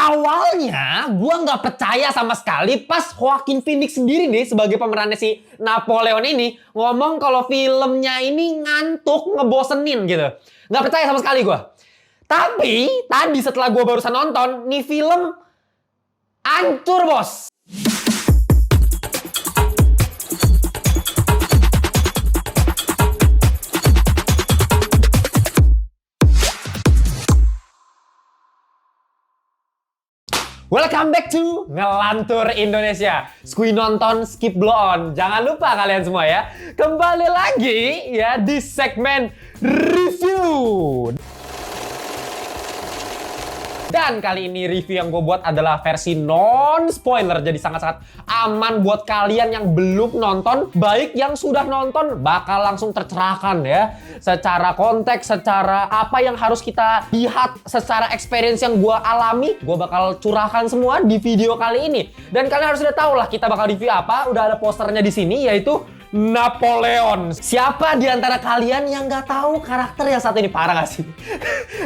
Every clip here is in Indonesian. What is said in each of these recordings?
Awalnya gue nggak percaya sama sekali pas Joaquin Phoenix sendiri nih sebagai pemerannya si Napoleon ini ngomong kalau filmnya ini ngantuk, ngebosenin gitu. Nggak percaya sama sekali gue. Tapi tadi setelah gue barusan nonton, nih film hancur bos. Welcome back to Ngelantur Indonesia. Skui nonton, skip blow on. Jangan lupa kalian semua ya. Kembali lagi ya di segmen review. Dan kali ini review yang gue buat adalah versi non-spoiler. Jadi sangat-sangat aman buat kalian yang belum nonton. Baik yang sudah nonton bakal langsung tercerahkan ya. Secara konteks, secara apa yang harus kita lihat, secara experience yang gue alami. Gue bakal curahkan semua di video kali ini. Dan kalian harus udah tahu lah kita bakal review apa. Udah ada posternya di sini yaitu Napoleon. Siapa di antara kalian yang nggak tahu karakter yang satu ini? Parah gak sih?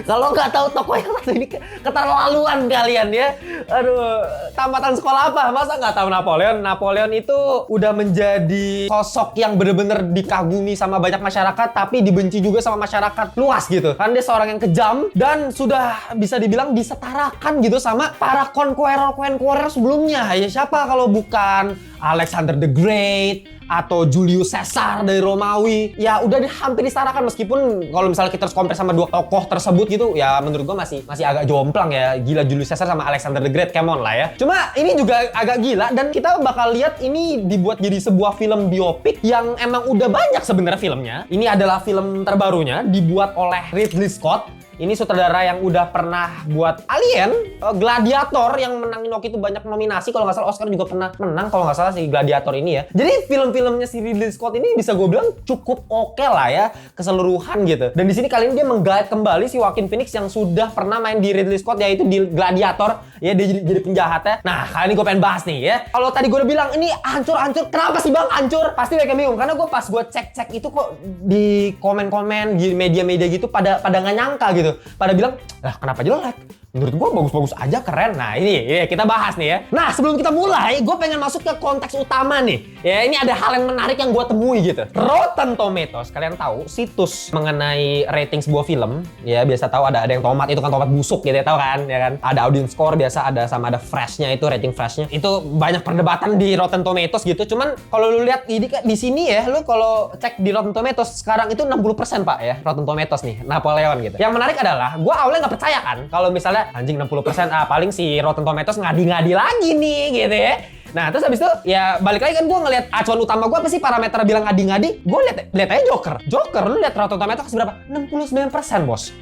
Kalau nggak tahu tokoh yang satu ini, keterlaluan kalian ya. Aduh, tamatan sekolah apa? Masa nggak tahu Napoleon? Napoleon itu udah menjadi sosok yang bener-bener dikagumi sama banyak masyarakat, tapi dibenci juga sama masyarakat luas gitu. Kan dia seorang yang kejam dan sudah bisa dibilang disetarakan gitu sama para conqueror sebelumnya. Ya siapa kalau bukan Alexander the Great atau Julius Caesar dari Romawi. Ya udah hampir disetarakan, meskipun kalau misalnya kita harus compare sama dua tokoh tersebut gitu, ya menurut gua masih agak jomplang ya. Gila Julius Caesar sama Alexander the Great, come on lah ya. Cuma ini juga agak gila dan kita bakal lihat ini dibuat jadi sebuah film biopik yang emang udah banyak sebenarnya filmnya. Ini adalah film terbarunya dibuat oleh Ridley Scott. Ini sutradara yang udah pernah buat Alien, Gladiator yang menangin waktu itu banyak nominasi. Kalau nggak salah Oscar juga pernah menang kalau nggak salah si Gladiator ini ya. Jadi film-filmnya si Ridley Scott ini bisa gue bilang cukup oke lah ya keseluruhan gitu. Dan di sini kali ini dia menggait kembali si Joaquin Phoenix yang sudah pernah main di Ridley Scott yaitu di Gladiator ya, dia jadi penjahatnya. Nah kali ini gue pengen bahas nih ya. Kalau tadi gue udah bilang ini hancur, kenapa sih bang hancur? Pasti mereka bingung karena gue pas gue cek itu kok di komen-komen di media-media gitu pada nggak nyangka gitu. Pada bilang, lah kenapa jelek? Menurut gue bagus-bagus aja, keren. Nah ini kita bahas nih ya. Nah sebelum kita mulai, gue pengen masuk ke konteks utama nih. Ya ini ada hal yang menarik yang gue temui gitu. Rotten Tomatoes, kalian tahu situs mengenai rating sebuah film. Ya biasa tahu ada yang tomat, itu kan tomat busuk gitu ya, tahu kan? Ya kan? Ada audience score biasa ada sama ada freshnya itu, rating freshnya. Itu banyak perdebatan di Rotten Tomatoes gitu. Cuman kalau lu lihat di sini ya, lu kalau cek di Rotten Tomatoes sekarang itu 60% pak ya, Rotten Tomatoes nih, Napoleon gitu. Yang menarik adalah, gue awalnya nggak percaya kan kalau misalnya anjing 60%, paling si Rotten Tomatoes ngadi-ngadi lagi nih gitu ya. Nah terus habis itu ya balik lagi kan gue ngeliat acuan utama gue apa sih parameter bilang ngadi-ngadi. Gue lihat aja Joker lu lihat Rotten Tomatoes berapa? 69% bos.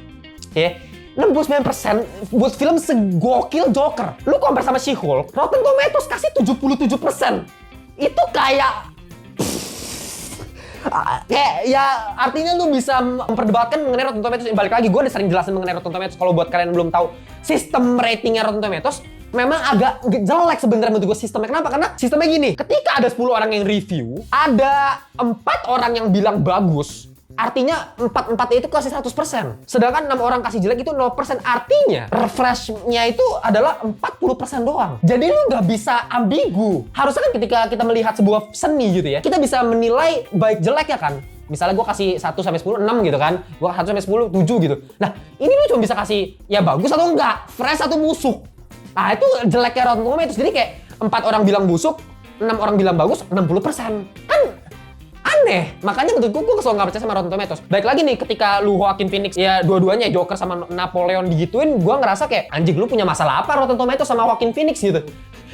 Oke, 69% buat film segokil Joker. Lu compare sama She-Hulk, Rotten Tomatoes kasih 77%. Itu kayak ya artinya lu bisa memperdebatkan mengenai Rotten Tomatoes. Balik lagi gue udah sering jelasin mengenai Rotten Tomatoes. Kalau buat kalian yang belum tahu sistem ratingnya Rotten Tomatoes memang agak jelek sebenarnya menurut gue sistemnya. Kenapa? Karena sistemnya gini, ketika ada 10 orang yang review, ada 4 orang yang bilang bagus, artinya 4 itu kasih 100%. Sedangkan 6 orang kasih jelek itu 0%. Artinya refresh-nya itu adalah 40% doang. Jadi lu nggak bisa ambigu. Harusnya kan ketika kita melihat sebuah seni gitu ya, kita bisa menilai baik jelek ya kan. Misalnya gue kasih 1 sampai 10, 6 gitu kan. Gue 1 sampai 10, 7 gitu. Nah ini lu cuma bisa kasih ya bagus atau enggak, fresh atau busuk. Nah itu jeleknya Rotten Tomatoes. Jadi kayak 4 orang bilang busuk, 6 orang bilang bagus, 60%. Kan aneh. Makanya menurut gue selalu nggak percaya sama Rotten Tomatoes. Baik lagi nih ketika lu Joaquin Phoenix ya dua-duanya Joker sama Napoleon digituin, gue ngerasa kayak anjing lu punya masalah apa Rotten Tomatoes sama Joaquin Phoenix gitu.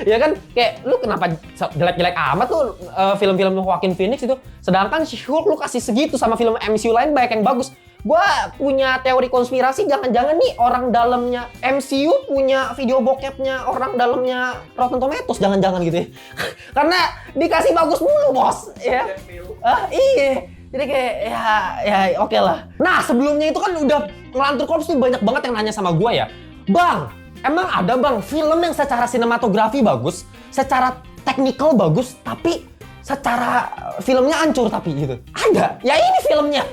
Ya kan kayak lu kenapa jelek-jelek amat tuh film-film Joaquin Phoenix itu, sedangkan She-Hulk lu kasih segitu sama film MCU lain banyak yang bagus. Gua punya teori konspirasi, jangan-jangan nih orang dalamnya MCU punya video bokepnya orang dalamnya Rotten Tomatoes, jangan-jangan gitu ya. Karena dikasih bagus mulu bos ya. Iya. Jadi kayak ya oke lah. Nah sebelumnya itu kan udah Ngelantur Corps tuh banyak banget yang nanya sama gua ya, bang emang ada bang film yang secara sinematografi bagus, secara technical bagus, tapi secara filmnya hancur tapi gitu? Ada. Ya ini filmnya.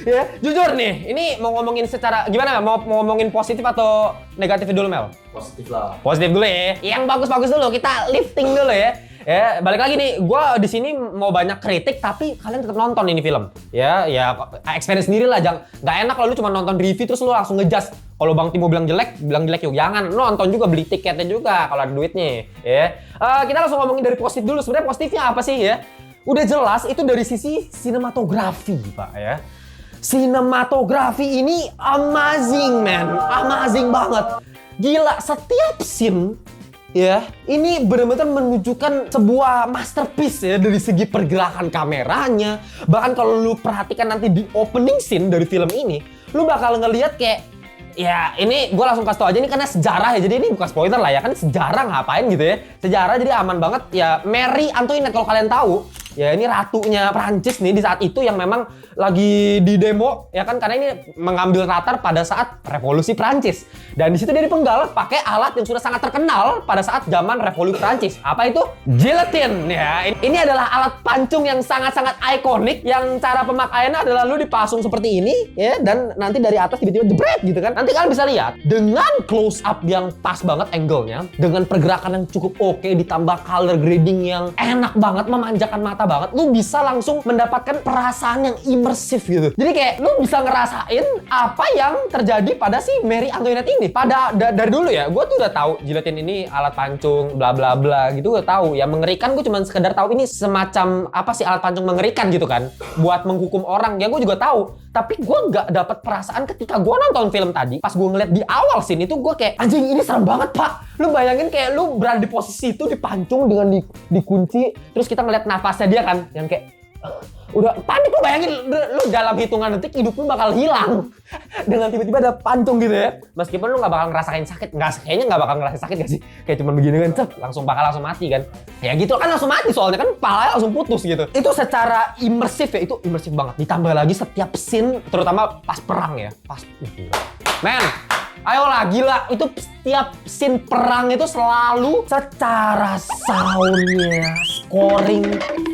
Ya, jujur nih, ini mau ngomongin secara gimana? Mau ngomongin positif atau negatif dulu, Mel? Positif lah. Positif dulu ya. Yang bagus-bagus dulu, kita lifting dulu ya. Ya, balik lagi nih, gue di sini mau banyak kritik tapi kalian tetap nonton ini film. Ya, experience sendiri lah, jangan nggak enak kalau lu cuma nonton review terus lu langsung ngejudge. Kalau Bang Timo bilang jelek yuk jangan. Nonton juga, beli tiketnya juga kalau ada duitnya. Ya, kita langsung ngomongin dari positif dulu. Sebenarnya positifnya apa sih ya? Udah jelas itu dari sisi sinematografi, Pak ya. Sinematografi ini amazing, man. Amazing banget. Gila, setiap scene ya, ini benar-benar menunjukkan sebuah masterpiece ya dari segi pergerakan kameranya. Bahkan kalau lu perhatikan nanti di opening scene dari film ini, lu bakal ngelihat kayak ya ini gue langsung kasih tau aja ini karena sejarah ya. Jadi ini bukan spoiler lah ya, kan sejarah ngapain gitu ya. Sejarah jadi aman banget ya. Mary Antoinette kalau kalian tahu, ya ini ratunya Prancis nih di saat itu yang memang lagi di demo ya kan, karena ini mengambil latar pada saat revolusi Prancis. Dan di situ dia dipenggal pakai alat yang sudah sangat terkenal pada saat zaman revolusi Prancis. Apa itu? Guillotine ya. Ini adalah alat pancung yang sangat-sangat ikonik yang cara pemakaiannya adalah lu dipasung seperti ini ya, dan nanti dari atas tiba-tiba jebret gitu kan. Nanti kalian bisa lihat dengan close up yang pas banget angle-nya, dengan pergerakan yang cukup oke, ditambah color grading yang enak banget, memanjakan mata banget, lu bisa langsung mendapatkan perasaan yang imersif gitu. Jadi kayak lu bisa ngerasain apa yang terjadi pada si Mary Antoinette ini. Dari dulu ya, gue tuh udah tahu guillotine ini alat pancung bla bla bla gitu, gue tahu. Ya mengerikan, gue cuma sekedar tahu ini semacam apa sih alat pancung mengerikan gitu kan, buat menghukum orang. Ya gue juga tahu. Tapi gue nggak dapat perasaan ketika gue nonton film tadi. Pas gue ngeliat di awal scene itu, gue kayak anjing ini serem banget, Pak. Lu bayangin kayak lu berada di posisi itu, dipancung dengan dikunci, terus kita ngeliat nafasnya dia kan, yang kayak udah panik. Lu bayangin lu dalam hitungan detik hidup lu bakal hilang dengan tiba-tiba ada pancung gitu ya. Meskipun lu nggak bakal ngerasain sakit, kayaknya nggak bakal ngerasain sakit gak sih? Kayak cuma begini kan, langsung mati kan. Ya gitu kan, langsung mati soalnya kan palanya langsung putus gitu. Itu secara imersif ya, itu imersif banget. Ditambah lagi setiap scene, terutama pas perang ya, men, ayolah gila, itu setiap scene perang itu selalu secara soundnya, scoring,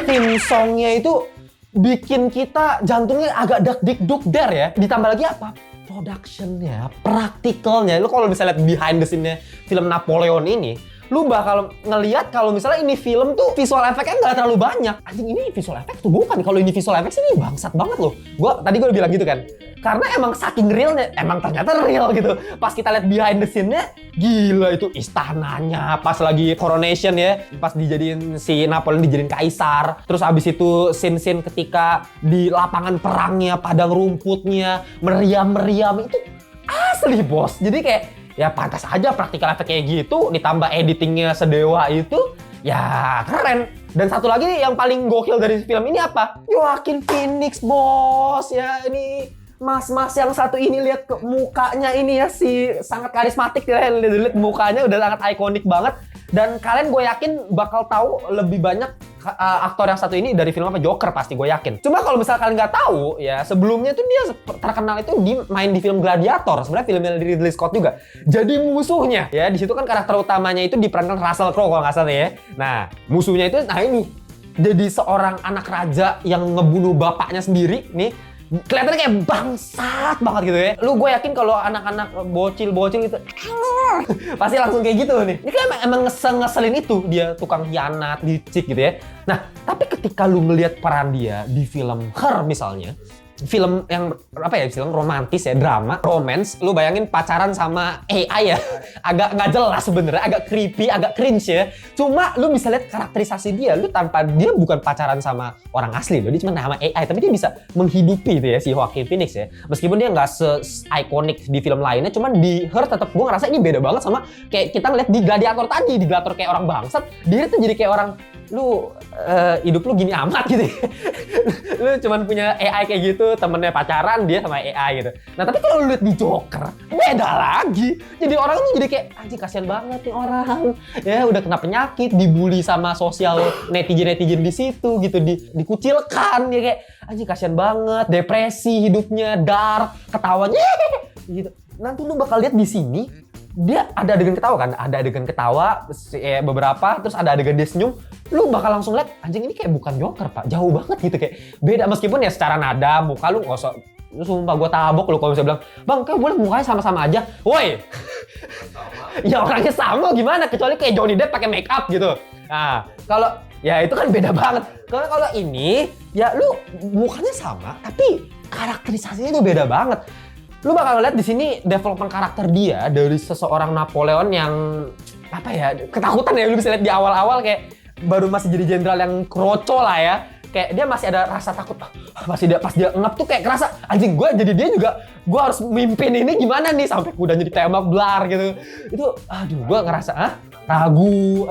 theme songnya itu bikin kita jantungnya agak dak-dik-duk-der ya. Ditambah lagi apa? Productionnya, praktikalnya. Lu kalau bisa lihat behind the scene-nya film Napoleon ini, lu bakal ngelihat kalau misalnya ini film tuh visual efeknya nggak terlalu banyak. Anjing, ini visual efek tuh bukan. Kalau ini visual efek ini bangsat banget loh. Tadi gue bilang gitu kan. Karena emang saking realnya, emang ternyata real gitu. Pas kita lihat behind the scene-nya, gila itu istananya pas lagi coronation ya, pas dijadiin si Napoleon dijadiin kaisar. Terus abis itu scene-scene ketika di lapangan perangnya, padang rumputnya, meriam-meriam itu asli bos. Jadi kayak ya pantas aja praktikal efek kayak gitu, ditambah editingnya sedewa itu, ya keren. Dan satu lagi yang paling gokil dari film ini apa? Joaquin Phoenix bos ya. Ini mas-mas yang satu ini, lihat ke mukanya ini ya, si sangat karismatik ya, lihat mukanya udah sangat ikonik banget. Dan kalian gue yakin bakal tahu lebih banyak aktor yang satu ini dari film apa, Joker pasti gue yakin. Cuma kalau misalnya kalian nggak tahu ya, sebelumnya tuh dia terkenal itu main di film Gladiator, sebenarnya filmnya dari Ridley Scott juga. Jadi musuhnya ya, di situ kan karakter utamanya itu diperankan Russell Crowe kalau nggak salah ya. Nah musuhnya itu, nah ini jadi seorang anak raja yang ngebunuh bapaknya sendiri nih. Kelihatannya kayak bangsat banget gitu ya. Lu gue yakin kalau anak-anak bocil-bocil itu pasti langsung kayak gitu nih. Ini kan emang ngeselin itu, dia tukang hianat, licik gitu ya. Nah, tapi ketika lu ngelihat peran dia di film Her misalnya, film yang apa ya, film romantis ya, drama, romance, lu bayangin pacaran sama AI ya, agak nggak jelas sebenarnya, agak creepy, agak cringe ya. Cuma lu bisa lihat karakterisasi dia, lu tanpa dia bukan pacaran sama orang asli loh, dia cuma sama AI, tapi dia bisa menghidupi itu ya si Joaquin Phoenix ya. Meskipun dia nggak se-ikonik di film lainnya, cuman di Her tetap gue ngerasa ini beda banget sama kayak kita ngeliat di Gladiator tadi. Di Gladiator kayak orang bangsat, dia tuh jadi kayak orang, lu hidup lu gini amat gitu ya. Lu cuman punya AI kayak gitu, temennya pacaran dia sama AI gitu. Nah tapi kalau lu lihat di Joker, beda lagi. Jadi orang tuh jadi kayak anjing, kasihan banget nih orang ya, udah kena penyakit, dibully sama sosial netizen di situ gitu, dikucilkan ya, kayak anjing kasihan banget, depresi hidupnya, dark, ketawanya gitu. Nanti lu bakal lihat di sini dia ada adegan ketawa kan, ada adegan ketawa beberapa, terus ada adegan dia senyum, lu bakal langsung lihat anjing ini kayak bukan Joker pak, jauh banget gitu, kayak beda meskipun ya secara nada muka lu nggak usah, lu sumpah gue tabok lu kalau bisa bilang bang kayak boleh mukanya sama-sama aja, woi ya orangnya sama gimana, kecuali kayak Johnny Depp pakai make up gitu. Nah kalau ya itu kan beda banget. Kalau ini ya lu mukanya sama tapi karakterisasinya itu beda banget. Lu bakal lihat di sini development karakter dia dari seseorang Napoleon yang apa ya, ketakutan ya, lu bisa lihat di awal-awal kayak baru masih jadi jenderal yang kroco lah ya. Kayak dia masih ada rasa takut, masih dia pas dia ngap tuh kayak kerasa anjing gue jadi dia juga, gue harus mimpin ini gimana nih sampai kudanya ditembak blar gitu. Itu aduh gue ngerasa ragu,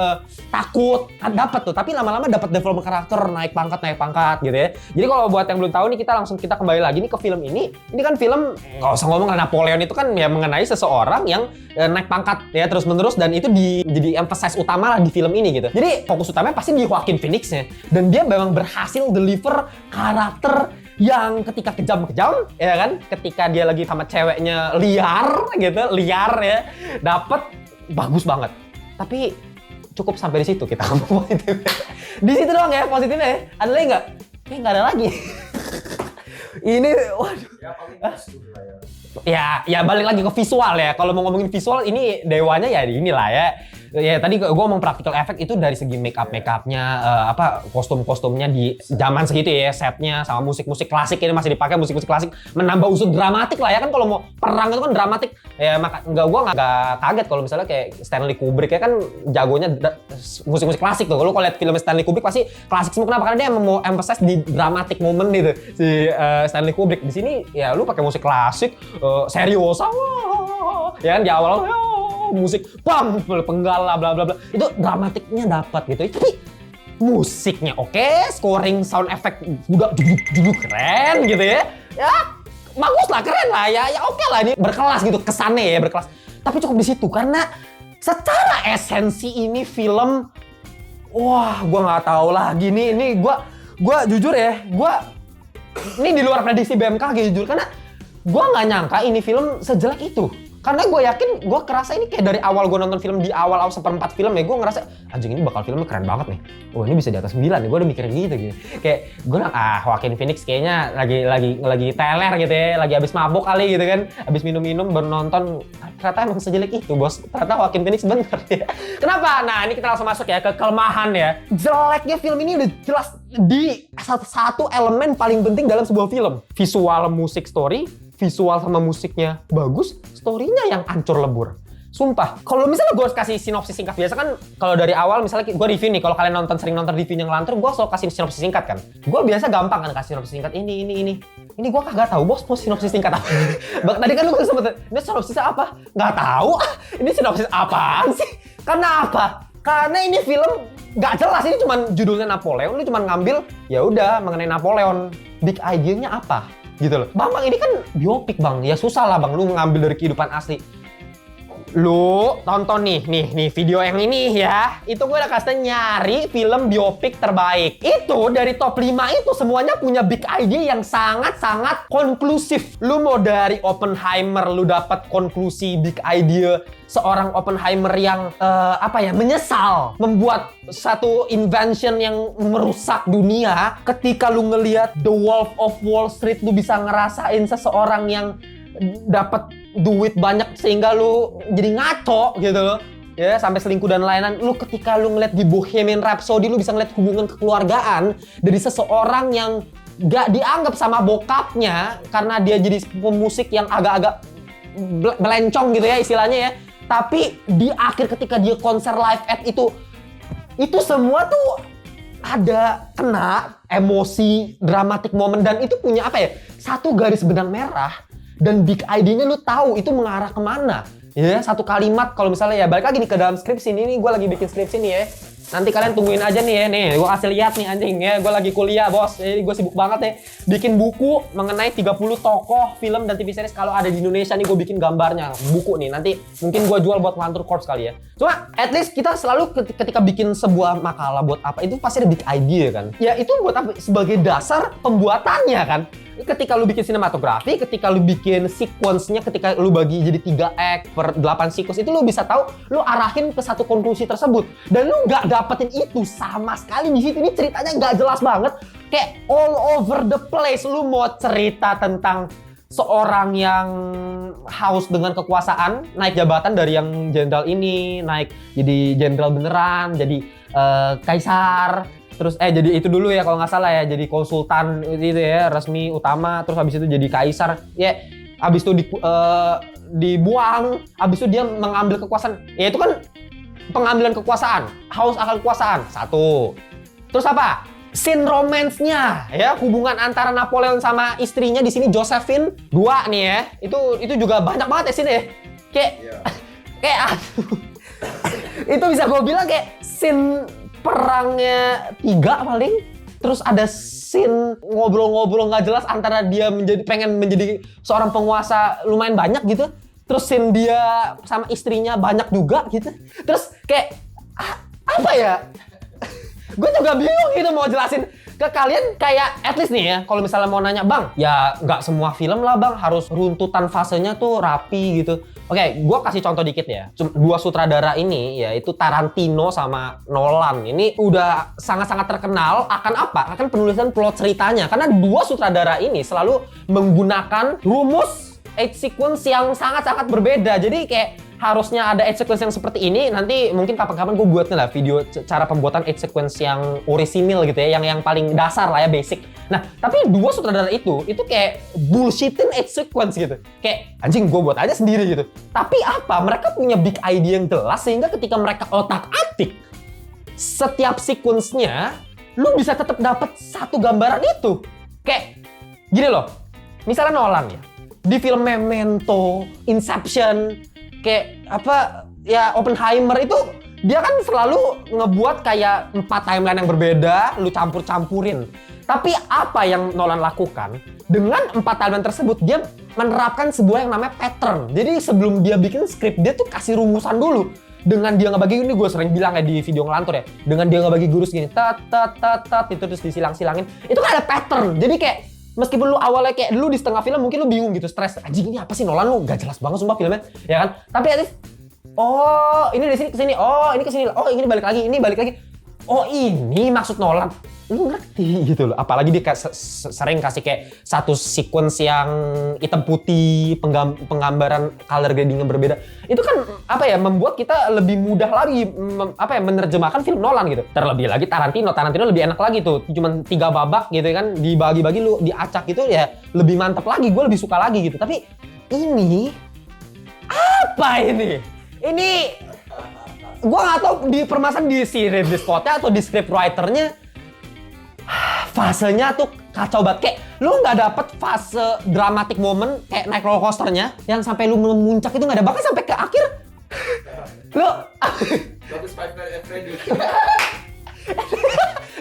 takut, kan dapat tuh, tapi lama-lama dapat development karakter, naik pangkat gitu ya. Jadi kalau buat yang belum tahu nih, kita kembali lagi nih ke film ini. Ini kan film nggak usah ngomong, Napoleon itu kan ya mengenai seseorang yang naik pangkat ya terus-menerus, dan itu jadi emphasize utama lah di film ini gitu. Jadi fokus utamanya pasti di Joaquin Phoenix-nya, dan dia memang berhasil deliver karakter yang ketika kejam-kejam ya kan, ketika dia lagi sama ceweknya liar ya, dapet bagus banget. Tapi cukup sampai di situ kita ngomong positif. Di situ doang ya positifnya ya. Ada lagi nggak? Kayaknya nggak ada lagi. Ini waduh. Ya balik lagi ke visual ya. Kalau mau ngomongin visual ini dewanya ya inilah ya. Ya tadi gue ngomong practical effect itu dari segi makeupnya, kostum-kostumnya di zaman segitu ya, setnya sama musik klasik ini masih dipakai, musik klasik menambah unsur dramatik lah ya kan. Kalau mau perang itu kan dramatik ya, gue nggak kaget kalau misalnya kayak Stanley Kubrick ya kan jagonya musik klasik tuh. Kalau lihat film Stanley Kubrick pasti klasik semua. Kenapa? Karena dia mau emphasize di dramatic moment gitu si Stanley Kubrick. Di sini ya lu pakai musik klasik, seriosa ya kan, di awal musik bam penggal lah bla bla bla, itu dramatiknya dapat gitu. Tapi musiknya oke, scoring sound effect juga duduk keren gitu ya bagus lah, keren lah ya oke lah, ini berkelas gitu kesannya ya, berkelas. Tapi cukup di situ karena secara esensi ini film wah gua nggak tahu lagi nih, ini gua jujur ya, ini di luar prediksi BMKG jujur, karena gua nggak nyangka ini film sejelek itu. Karena gue yakin, gue kerasa ini kayak dari awal gue nonton film, di awal seperempat film ya, gue ngerasa anjing ini bakal filmnya keren banget nih. Oh ini bisa di atas 9 nih, gue udah mikirin gitu. Kayak gue bilang, Joaquin Phoenix kayaknya lagi teler gitu ya, lagi abis mabok kali gitu kan, abis minum-minum baru nonton, ternyata emang sejelek itu bos, ternyata Joaquin Phoenix bener ya. Kenapa? Nah ini kita langsung masuk ya ke kelemahan ya. Jeleknya film ini udah jelas di satu elemen paling penting dalam sebuah film, visual, musik, story. Visual sama musiknya bagus, story-nya yang ancur lebur. Sumpah, kalau misalnya gue kasih sinopsis singkat, biasa kan kalau dari awal misalnya gue review nih, kalau kalian sering nonton reviewnya ngelantur, gue selalu kasih sinopsis singkat kan. Gue biasa gampang kan kasih sinopsis singkat, ini. Ini gue kagak tahu bos, mau sinopsis singkat apa. Tadi kan lu sempet, ini sinopsisnya apa? Nggak tahu, ini sinopsis apaan sih? Karena apa? Karena ini film nggak jelas, ini cuma judulnya Napoleon, lu cuma ngambil, ya udah mengenai Napoleon, big idea-nya apa? Gitu loh. Bang ini kan biopik bang, ya susah lah bang lu ngambil dari kehidupan asli. Lu tonton nih video yang ini ya, itu gue udah kasih nyari film biopik terbaik. Itu dari top 5 itu semuanya punya big idea yang sangat-sangat konklusif. Lu mau dari Oppenheimer lu dapat konklusi big idea seorang Oppenheimer yang menyesal membuat satu invention yang merusak dunia. Ketika lu ngelihat The Wolf of Wall Street, lu bisa ngerasain seseorang yang dapat duit banyak sehingga lu jadi ngaco gitu loh ya, sampai selingkuh dan lain-lain. Lu ketika lu ngeliat di Bohemian Rhapsody, lu bisa ngeliat hubungan kekeluargaan dari seseorang yang gak dianggap sama bokapnya karena dia jadi pemusik yang agak-agak belencong gitu ya istilahnya ya. Tapi di akhir ketika dia konser live aid itu semua tuh ada kena emosi, dramatic moment, dan itu punya satu garis benang merah. Dan big idea-nya lu tahu itu mengarah kemana ya, satu kalimat. Kalau misalnya ya balik lagi nih ke dalam skripsi ini gue lagi bikin skripsi nih ya, nanti kalian tungguin aja nih ya, nih gue kasih lihat nih anjing ya, gue lagi kuliah bos, jadi gue sibuk banget ya bikin buku mengenai 30 tokoh film dan TV series kalau ada di Indonesia nih. Gue bikin gambarnya, buku nih, nanti mungkin gue jual buat Lantur Corps kali ya. Cuma at least kita selalu ketika bikin sebuah makalah buat apa, itu pasti ada big idea kan ya, itu buat apa? Sebagai dasar pembuatannya kan. ketika lu bikin sinematografi, ketika lu bikin sequence-nya, ketika lu bagi jadi 3 act per 8 sequence, itu lu bisa tahu, lu arahin ke satu konklusi tersebut. Dan lu nggak dapetin itu sama sekali di situ. Ini ceritanya nggak jelas banget, kayak all over the place. Lu mau cerita tentang seorang yang haus dengan kekuasaan, naik jabatan dari yang jenderal ini, naik jadi jenderal beneran, jadi kaisar. Terus jadi itu dulu ya kalau nggak salah ya, jadi konsultan itu ya resmi utama, terus habis itu jadi kaisar ya, habis itu dibuang, habis itu dia mengambil kekuasaan. Ya itu kan pengambilan kekuasaan, haus akan kekuasaan. Satu. Terus apa? Scene romance-nya ya, hubungan antara Napoleon sama istrinya di sini Josephine. 2 nih ya. Itu juga banyak banget ya sini ya. Kayak aduh. Itu bisa gue bilang kayak scene perangnya 3 paling. Terus ada scene ngobrol-ngobrol nggak jelas antara dia pengen menjadi seorang penguasa lumayan banyak gitu. Terus scene dia sama istrinya banyak juga gitu. Terus kayak apa ya? Gue juga bingung gitu mau jelasin ke kalian. Kayak at least nih ya, kalau misalnya mau nanya bang, ya nggak semua film lah bang harus runtutan fasenya tuh rapi gitu. Oke, gue kasih contoh dikit ya. 2 sutradara ini, yaitu Tarantino sama Nolan. Ini udah sangat-sangat terkenal akan apa? Akan penulisan plot ceritanya. Karena 2 sutradara ini selalu menggunakan rumus 8 sequence yang sangat-sangat berbeda. Jadi kayak harusnya ada 8 sequence yang seperti ini. Nanti mungkin kapan-kapan gue buatnya lah video cara pembuatan 8 sequence yang orisinil gitu ya, yang paling dasar lah ya, basic. Nah, tapi 2 sutradara itu kayak bullshitin 8 sequence gitu. Kayak anjing gue buat aja sendiri gitu. Tapi apa? Mereka punya big idea yang jelas sehingga ketika mereka otak-atik setiap sequence-nya, lu bisa tetap dapat satu gambaran itu. Kayak gini loh. Misalnya Nolan ya. Di film Memento, Inception, kayak apa ya, Oppenheimer itu dia kan selalu ngebuat kayak 4 timeline yang berbeda, lu campur-campurin. Tapi apa yang Nolan lakukan dengan 4 timeline tersebut, dia menerapkan sebuah yang namanya pattern. Jadi sebelum dia bikin skrip, dia tuh kasih rumusan dulu. Dengan dia ngebagi, ini gue sering bilang ya di video ngelantur ya, dengan dia ngebagi gurus gini, tat itu terus disilang-silangin, itu kan ada pattern. Jadi kayak meskipun lu awalnya kayak lu di setengah film mungkin lu bingung gitu, stres, anjing ini apa sih Nolan, lu gak jelas banget sumpah filmnya, ya kan? Tapi at least, oh ini dari sini ke sini, oh ini ke sini, oh ini balik lagi, oh ini maksud Nolan. Lu ngerti gitu loh. Apalagi dia sering kasih kayak satu sequence yang hitam putih, penggambaran color grading yang berbeda. Itu kan apa ya, membuat kita lebih mudah lagi menerjemahkan film Nolan gitu. Terlebih lagi Tarantino lebih enak lagi tuh. Cuman 3 babak gitu kan, dibagi-bagi lu diacak gitu ya, lebih mantap lagi. Gue lebih suka lagi gitu. Tapi ini apa ini? Ini gue nggak tahu di permasalahan di si Ridley Scott-nya atau di script writer-nya. Fasenya tuh kacau banget. Kayak lu nggak dapet fase dramatic moment kayak naik roller coasternya yang sampai lu memuncak itu nggak ada. Bahkan sampai ke akhir lu bagus Five Nights at Freddy's.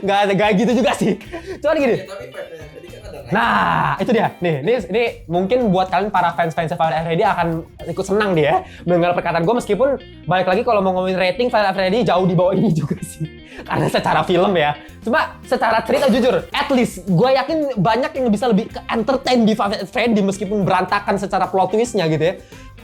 nggak gitu juga sih. Cuman gini. Ya, tapi Five Nights at Freddy's kan ada. Nah, itu dia. Nih, ini mungkin buat kalian para fans Five Nights at Freddy's akan ikut senang dia mendengar perkataan gue, meskipun balik lagi kalau mau ngomongin rating Five Nights at Freddy's jauh di bawah ini juga sih. Karena secara film ya. Cuma secara cerita jujur, at least gue yakin banyak yang bisa lebih ke entertain di Five Nights at Freddy's meskipun berantakan secara plot twist-nya gitu ya.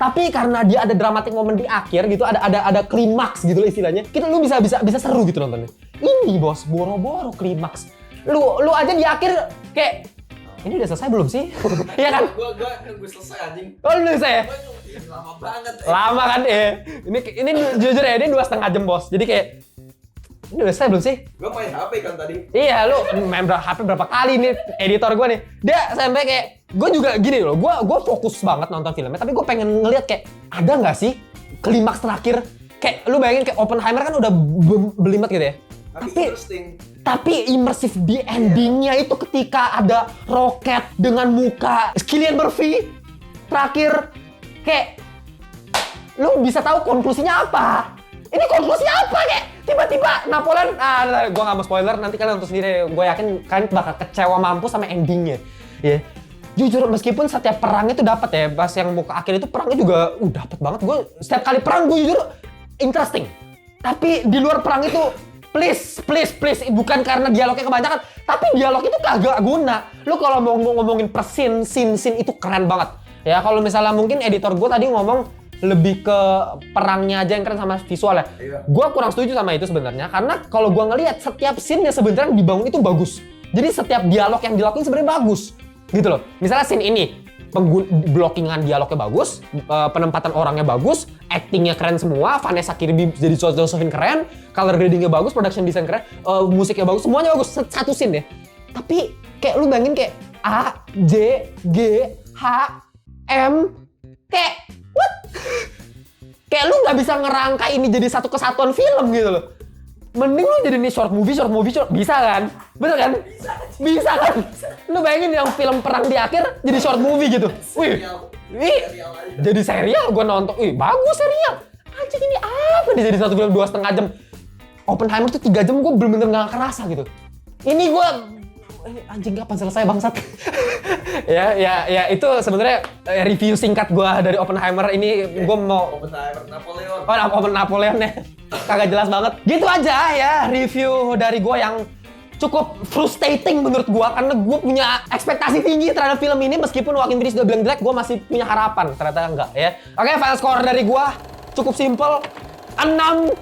Tapi karena dia ada dramatic moment di akhir gitu, ada klimaks gitu loh istilahnya. Lu bisa seru gitu nontonnya. Ini bos, boro-boro klimaks. Lu aja di akhir kayak ini udah selesai belum sih? Iya kan? Gua nunggu selesai anjing. Oh, lu selesai ya? Lama banget. Lama kan Ini jujur ya, ini 2,5 jam bos. Jadi kayak ini udah selesai belum sih? Gua main HP kan tadi. Iya, lu main HP berapa kali nih editor gue nih. Dia sampai kayak gue juga gini loh. Gue fokus banget nonton filmnya, tapi gue pengen ngeliat kayak ada nggak sih klimaks terakhir? Kayak lu bayangin kayak Oppenheimer kan udah belimet gitu ya. Tapi immersive di endingnya itu ketika ada roket dengan muka Cillian Murphy terakhir, kayak lu bisa tahu konklusinya apa. Ini konklusinya apa kayak tiba-tiba Napoleon, gue nggak mau spoiler, nanti kalian nonton sendiri. Gue yakin kalian bakal kecewa mampus sama endingnya. Ya, jujur meskipun setiap perang itu dapat ya, pas yang muka akhir itu perangnya juga dapat banget. Gue setiap kali perang gue jujur interesting. Tapi di luar perang itu Please, bukan karena dialognya kebanyakan, tapi dialog itu kagak guna. Lu kalau mau ngomongin per scene itu keren banget. Ya kalau misalnya mungkin editor gue tadi ngomong lebih ke perangnya aja yang keren sama visualnya. Iya. Gue kurang setuju sama itu sebenarnya, karena kalau gue ngelihat setiap scene-nya sebenarnya dibangun itu bagus. Jadi setiap dialog yang dilakuin sebenarnya bagus, gitu loh. Misalnya scene ini, blockingan dialognya bagus, penempatan orangnya bagus, actingnya keren semua, Vanessa Kirby jadi Josephine keren, color gradingnya bagus, production design keren, musiknya bagus, semuanya bagus, satu scene ya. Tapi kayak lu bayangin kayak A, J, G, H, M, kayak what? Kayak lu nggak bisa ngerangkai ini jadi satu kesatuan film gitu loh. Mending lu jadi nih short movie, bisa kan? Bener kan? Bisa kan? Lu bayangin yang film perang di akhir jadi short movie gitu. Wih, Serial aja. jadi serial gue nonton. Wih, bagus serial. Anjing ini apa nih jadi satu film 2,5 jam. Oppenheimer tuh 3 jam gue bener-bener gak kerasa gitu. Ini gue anjing kapan selesai bangsat. ya itu sebenarnya review singkat gue dari Oppenheimer ini. Gue mau Oppenheimer Napoleon. Napoleon ya. Kagak jelas banget. Gitu aja ya review dari gue yang cukup frustrating menurut gue, karena gue punya ekspektasi tinggi terhadap film ini. Meskipun Joaquin Phoenix udah bilang jelek, gue masih punya harapan. Ternyata enggak ya. Oke, final score dari gue cukup simple, 6,5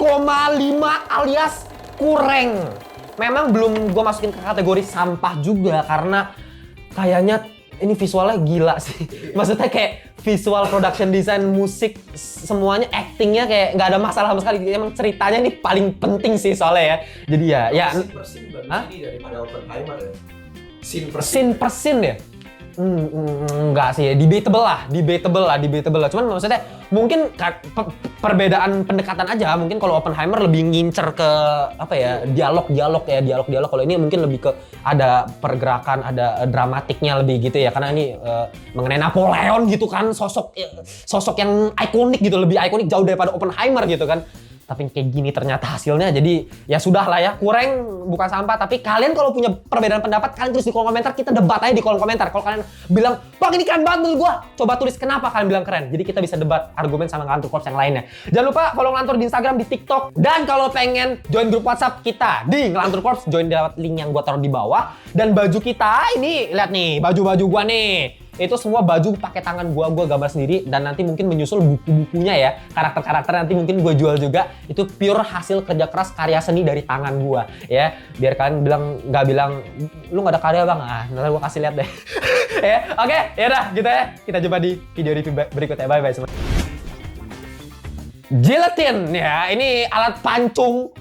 alias kurang. Memang belum gue masukin ke kategori sampah juga, karena kayaknya ini visualnya gila sih. Maksudnya kayak visual, production design, musik, semuanya, actingnya kayak nggak ada masalah sama sekali. Emang ceritanya ini paling penting sih soalnya ya. Jadi ya. Scene per scene bagus Hah? ini daripada Oppenheimer ya. Scene per Scene per scene ya? Enggak sih ya, debatable lah. Cuman maksudnya mungkin perbedaan pendekatan aja. Mungkin kalau Oppenheimer lebih ngincer ke apa ya, dialog. Kalau ini mungkin lebih ke ada pergerakan, ada dramatiknya lebih gitu ya. Karena ini mengenai Napoleon gitu kan, sosok yang ikonik gitu, lebih ikonik jauh daripada Oppenheimer gitu kan. Tapi kayak gini ternyata hasilnya, jadi ya sudah lah ya, kurang bukan sampah. Tapi kalian kalau punya perbedaan pendapat, kalian tulis di kolom komentar, kita debat aja di kolom komentar. Kalau kalian bilang, Bang ini keren banget menurut gua, coba tulis kenapa kalian bilang keren. Jadi kita bisa debat argumen sama Ngelantur Corps yang lainnya. Jangan lupa follow Ngelantur di Instagram, di TikTok. Dan kalau pengen join grup WhatsApp kita di Ngelantur Corps, join lewat link yang gua taruh di bawah. Dan baju kita ini, lihat nih, baju-baju gua nih. Itu semua baju pakai tangan gua gambar sendiri, dan nanti mungkin menyusul buku-bukunya ya, karakter-karakter nanti mungkin gua jual juga. Itu pure hasil kerja keras karya seni dari tangan gua ya, biar kalian nggak bilang lu nggak ada karya bang. Nanti gua kasih lihat deh. Ya oke, ya udah gitu ya, kita jumpa di video review berikutnya. Bye semua. Gelatin ya, ini alat pancung.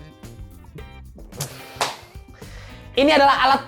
Ini adalah alat